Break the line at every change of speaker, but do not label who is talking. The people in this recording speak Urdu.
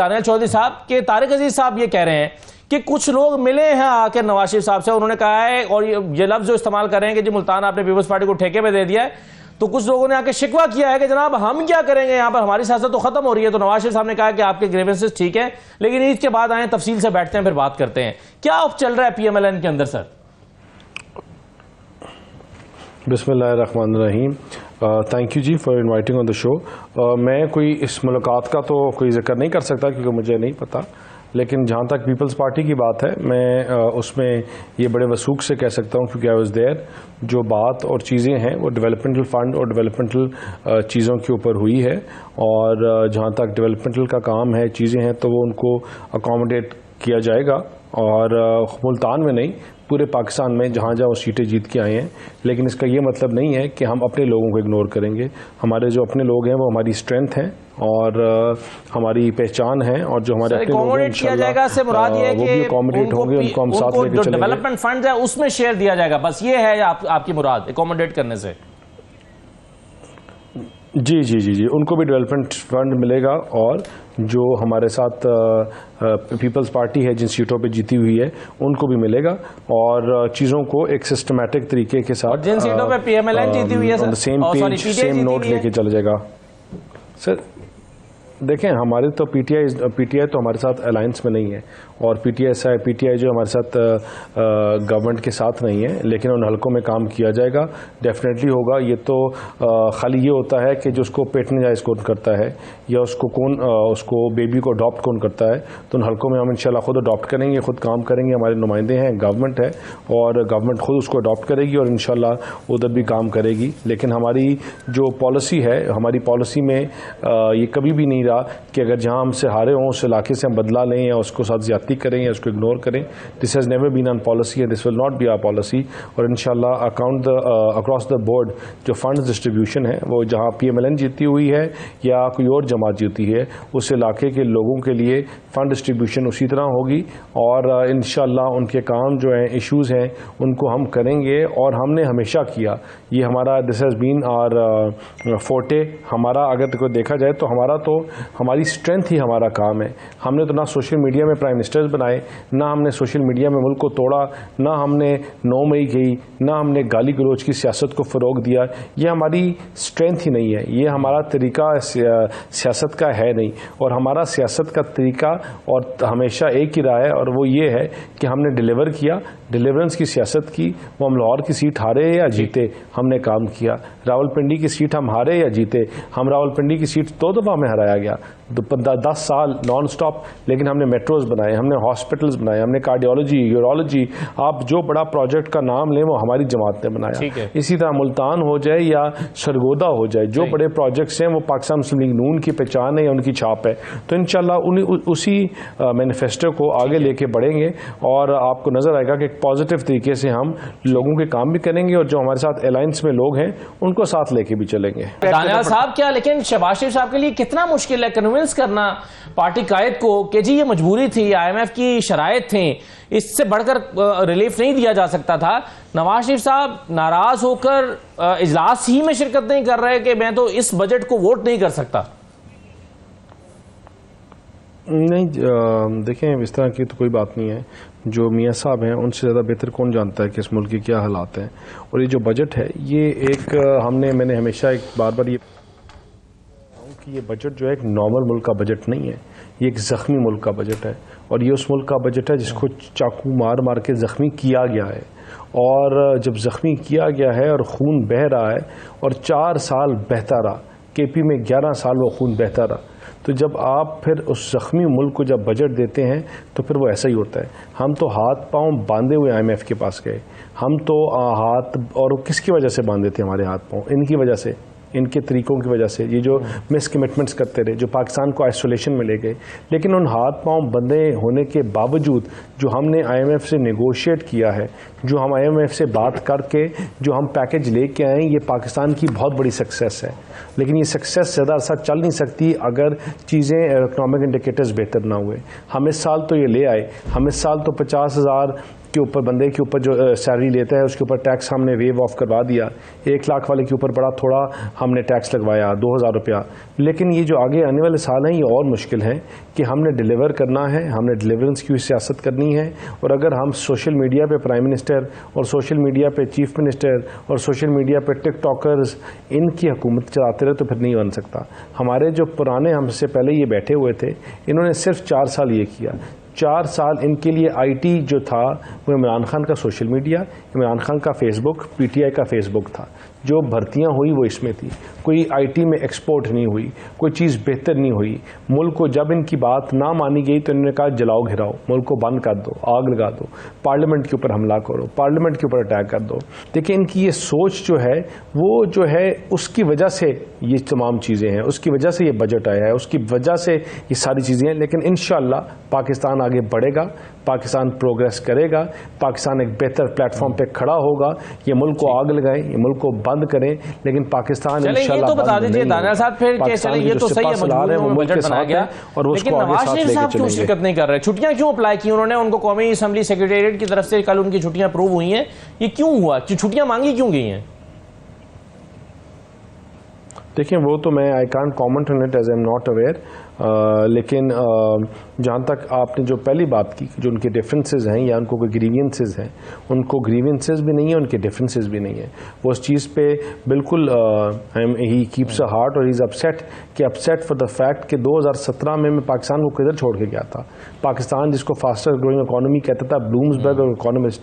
دانیال چودھری صاحب کہ طارق عزیز صاحب یہ کہہ رہے ہیں کہ کچھ لوگ ملے ہیں آ کے نواز شریف صاحب سے، انہوں نے کہا ہے اور یہ لفظ جو استعمال کر رہے ہیں کہ جی ملتان آپ نے پیپلز پارٹی کو ٹھیکے میں دے دیا ہے، تو کچھ لوگوں نے آ کے شکوہ کیا ہے کہ جناب ہم کیا کریں گے، یہاں پر ہماری سیاست تو ختم ہو رہی ہے۔ تو نواز شریف صاحب نے کہا کہ آپ کے گریونسز ٹھیک ہیں لیکن عید کے بعد آئیں تفصیل سے بیٹھتے ہیں پھر بات کرتے ہیں۔ کیا اب چل رہا ہے پی ایم ایل این کے اندر سر؟
بسم اللہ الرحمن الرحیم۔ Thank you ji for inviting on the show. میں کوئی اس ملاقات کا تو کوئی ذکر نہیں کر سکتا کیونکہ مجھے نہیں پتا، لیکن جہاں تک پیپلز پارٹی کی بات ہے میں اس میں یہ بڑے وثوق سے کہہ سکتا ہوں کیونکہ آئی واز دیئر۔ جو بات اور چیزیں ہیں وہ ڈیولپمنٹل فنڈ اور ڈیولپمنٹل چیزوں کے اوپر ہوئی ہے، اور جہاں تک ڈیولپمنٹل کا کام ہے، چیزیں ہیں، تو وہ ان کو اکاموڈیٹ کیا جائے گا، اور ملتان میں نہیں پورے پاکستان میں جہاں جہاں وہ سیٹیں جیت کے آئے ہیں۔ لیکن اس کا یہ مطلب نہیں ہے کہ ہم اپنے لوگوں کو اگنور کریں گے۔ ہمارے جو اپنے لوگ ہیں وہ ہماری اسٹرینتھ ہیں اور ہماری پہچان ہے، اور جو ہمارے اپنے لوگ ہیں
کیا جائے گا سے مراد یہ ہے کہ
اکاموڈیٹ ہوں گے، ان کو ہم ساتھ لے کے چلیں گے۔
ڈیولپمنٹ فنڈ ہے اس میں شیئر دیا جائے گا، بس یہ ہے آپ کی مراد اکاموڈیٹ کرنے سے؟
جی جی جی جی ان کو بھی ڈیولپمنٹ فنڈ ملے گا، اور جو ہمارے ساتھ پیپلز پارٹی ہے جن سیٹوں پہ جیتی ہوئی ہے ان کو بھی ملے گا، اور چیزوں کو ایک سسٹمیٹک طریقے کے ساتھ
جن سیٹوں پہ پی ایم ایل این جیتی ہوئی ہے
سیم پیج سیم نوٹ لے کے چلا جائے گا۔ سر دیکھیں، ہمارے تو پی ٹی آئی تو ہمارے ساتھ الائنس میں نہیں ہے، اور پی ٹی آئی جو ہمارے ساتھ گورنمنٹ کے ساتھ نہیں ہے، لیکن ان حلقوں میں کام کیا جائے گا، ڈیفینیٹلی ہوگا۔ یہ تو خالی یہ ہوتا ہے کہ جو اس کو پیٹرنائز کون کرتا ہے، یا اس کو بیبی کو اڈاپٹ کون کرتا ہے، تو ان حلقوں میں ہم انشاءاللہ خود اڈاپٹ کریں گے، خود کام کریں گے۔ ہمارے نمائندے ہیں، گورنمنٹ ہے، اور گورنمنٹ خود اس کو اڈاپٹ کرے گی اور انشاءاللہ ادھر بھی کام کرے گی۔ لیکن ہماری جو پالیسی ہے، ہماری پالیسی میں یہ کبھی بھی نہیں رہا کہ اگر جہاں ہم سے ہارے ہوں اس علاقے سے ہم بدلہ لیں یا اس کو ساتھ زیادتی کریں یا اس کو اگنور کریں۔ This has never been on policy and this will not be our policy. اور انشاءاللہ اکراس دا بورڈ جو فنڈز ڈسٹریبیوشن ہے وہ جہاں پی ایم ایل این جیتی ہوئی ہے یا کوئی اور جماعت جیتی ہے اس علاقے کے لوگوں کے لیے فنڈ ڈسٹریبیوشن اسی طرح ہوگی، اور انشاءاللہ ان کے کام جو ہیں، ایشوز ہیں، ان کو ہم کریں گے۔ اور ہم نے ہمیشہ کیا، یہ ہمارا this has been are forte. ہمارا اگر کوئی دیکھا جائے تو ہماری اسٹرینتھ ہی ہمارا کام ہے۔ ہم نے تو نہ سوشل میڈیا میں پرائم منسٹرز بنائے، نہ ہم نے سوشل میڈیا میں ملک کو توڑا، نہ ہم نے 9 مئی گئی، نہ ہم نے گالی گلوچ کی سیاست کو فروغ دیا۔ یہ ہماری اسٹرینتھ ہی نہیں ہے، یہ ہمارا طریقہ سیاست کا ہے نہیں، اور ہمارا سیاست کا طریقہ اور ہمیشہ ایک ہی رہا ہے، اور وہ یہ ہے کہ ہم نے ڈیلیور کیا، ڈیلیورنس کی سیاست کی۔ وہ ہم لاہور کی سیٹ ہارے یا جیتے، ہم نے کام کیا۔ راول پنڈی کی سیٹ ہم ہارے یا جیتے، ہم راول پنڈی کی سیٹ 2 دفعہ ہمیں ہرایا گیا، 10 سال نان سٹاپ، لیکن ہم نے میٹروز بنائے، ہم نے ہاسپٹلز بنائے، ہم نے کارڈیولوجی، یورولوجی، آپ جو بڑا پروجیکٹ کا نام لیں وہ ہماری جماعت نے بنایا۔ اسی طرح ملتان ہو جائے یا سرگودا ہو جائے، جو بڑے پروجیکٹس ہیں وہ پاکستان مسلم لیگ نون کی پہچان ہے یا ان کی چھاپ ہے۔ تو انشاءاللہ اسی مینیفیسٹو کو آگے لے کے بڑھیں گے، اور آپ کو نظر آئے گا کہ ایک پازیٹیو طریقے سے ہم لوگوں کے کام بھی کریں گے، اور جو ہمارے ساتھ الائنس میں لوگ ہیں ان کو ساتھ لے کے بھی چلیں گے۔
دانیال صاحب کیا لیکن شہباز شریف صاحب کے لیے کتنا مشکل ہے کنونس کرنا پارٹی قائد کو کہ جی یہ مجبوری تھی، آئی ایم ایف کی شرائط تھیں، اس سے بڑھ کر ریلیف نہیں دیا جا سکتا تھا؟ نواز شریف صاحب ناراض ہو کر اجلاس ہی میں شرکت نہیں کر رہے کہ میں تو اس بجٹ کو ووٹ نہیں کر سکتا؟
نہیں، دیکھیں اس طرح کی تو کوئی بات نہیں ہے۔ جو میاں صاحب ہیں ان سے زیادہ بہتر کون جانتا ہے کہ اس ملک کے کیا حالات ہیں، اور یہ جو بجٹ ہے یہ ایک میں نے ہمیشہ بار یہ کہ یہ بجٹ جو ہے ایک نارمل ملک کا بجٹ نہیں ہے، یہ ایک زخمی ملک کا بجٹ ہے، اور یہ اس ملک کا بجٹ ہے جس کو چاقو مار مار کے زخمی کیا گیا ہے۔ اور جب زخمی کیا گیا ہے اور خون بہہ رہا ہے، اور 4 سال بہتا رہا، کے پی میں 11 سال وہ خون بہتا رہا، تو جب آپ پھر اس زخمی ملک کو جب بجٹ دیتے ہیں تو پھر وہ ایسا ہی ہوتا ہے۔ ہم تو ہاتھ پاؤں باندھے ہوئے آئی ایم ایف کے پاس گئے، ہم تو ہاتھ، اور کس کی وجہ سے باندھے تھے ہمارے ہاتھ پاؤں؟ ان کی وجہ سے، ان کے طریقوں کی وجہ سے، یہ جو مس کمٹمنٹس کرتے رہے، جو پاکستان کو آئسولیشن میں لے گئے۔ لیکن ان ہاتھ پاؤں بندھے ہونے کے باوجود جو ہم نے آئی ایم ایف سے نیگوشیٹ کیا ہے، جو ہم آئی ایم ایف سے بات کر کے جو ہم پیکج لے کے آئے، یہ پاکستان کی بہت بڑی سکسیس ہے۔ لیکن یہ سکسیس زیادہ عرصہ چل نہیں سکتی اگر چیزیں اکنامک انڈیکیٹرز بہتر نہ ہوئے۔ ہم اس سال تو یہ لے آئے، ہم اس سال تو 50,000 کے اوپر بندے کے اوپر جو سیلری لیتا ہے اس کے اوپر ٹیکس ہم نے ویو آف کروا دیا. 1 لاکھ والے کے اوپر بڑا تھوڑا ہم نے ٹیکس لگوایا 2000 روپیہ. لیکن یہ جو آگے آنے والے سال ہیں یہ اور مشکل ہیں کہ ہم نے ڈیلیور کرنا ہے, ہم نے ڈیلیورنس کی سیاست کرنی ہے. اور اگر ہم سوشل میڈیا پہ پرائم منسٹر اور سوشل میڈیا پہ چیف منسٹر اور سوشل میڈیا پہ ٹک ٹاکرز ان کی حکومت چلاتے رہے تو پھر نہیں بن سکتا. ہمارے جو پرانے ہم سے پہلے یہ بیٹھے ہوئے تھے انہوں نے صرف 4 سال یہ کیا. 4 سال ان کے لیے آئی ٹی جو تھا وہ عمران خان کا سوشل میڈیا, عمران خان کا face book, P T I کا فیس بک تھا. جو بھرتیاں ہوئی وہ اس میں تھی. کوئی آئی ٹی میں ایکسپورٹ نہیں ہوئی, کوئی چیز بہتر نہیں ہوئی. ملک کو جب ان کی بات نہ مانی گئی تو انہوں نے کہا جلاؤ گھراؤ, ملک کو بند کر دو, آگ لگا دو, پارلیمنٹ کے اوپر حملہ کرو, پارلیمنٹ کے اوپر اٹیک کر دو. دیکھیں ان کی یہ سوچ جو ہے وہ جو ہے اس کی وجہ سے یہ تمام چیزیں ہیں, اس کی وجہ سے یہ بجٹ آیا ہے, اس کی وجہ سے یہ ساری چیزیں ہیں. لیکن انشاءاللہ پاکستان آگے بڑھے گا, پاکستان پروگریس کرے گا, پاکستان ایک بہتر پلیٹ فارم پہ کھڑا ہوگا. یہ ملک کو آگ لگائیں, یہ ملک کو بند کریں, لیکن پاکستان
انشاءاللہ یہ تو بتا دیجئے دانیال صاحب پھر کہ چلیں یہ تو صحیح ہے مجبوری میں بجٹ بنایا گیا, لیکن نواز شریف صاحب کیوں شرکت نہیں کر رہے؟ چھٹیاں کیوں اپلائی کی انہوں نے؟ ان کو قومی اسمبلی سیکریٹریٹ کی طرف سے کل ان کی چھٹیاں اپروو ہوئی ہیں, یہ کیوں ہوا؟ چھٹیاں مانگی کیوں گئی ہیں؟
دیکھیں وہ تو میں I can't comment on it as I am not aware. لیکن جہاں تک آپ نے جو پہلی بات کی جو ان کے ڈفرینسز ہیں یا ان کو کوئی گریوینسز ہیں, ان کو گریوینسز بھی نہیں ہیں, ان کے ڈفرینسز بھی نہیں ہیں. وہ اس چیز پہ بالکل ہی کیپس اے ہارٹ اور ہی از اپسیٹ کہ اپسیٹ فار دا فیکٹ کہ 2017 میں پاکستان کو کدھر چھوڑ کے گیا تھا. پاکستان جس کو فاسٹر گروئنگ اکانومی کہتا تھا, بلومز برگ اور اکانومسٹ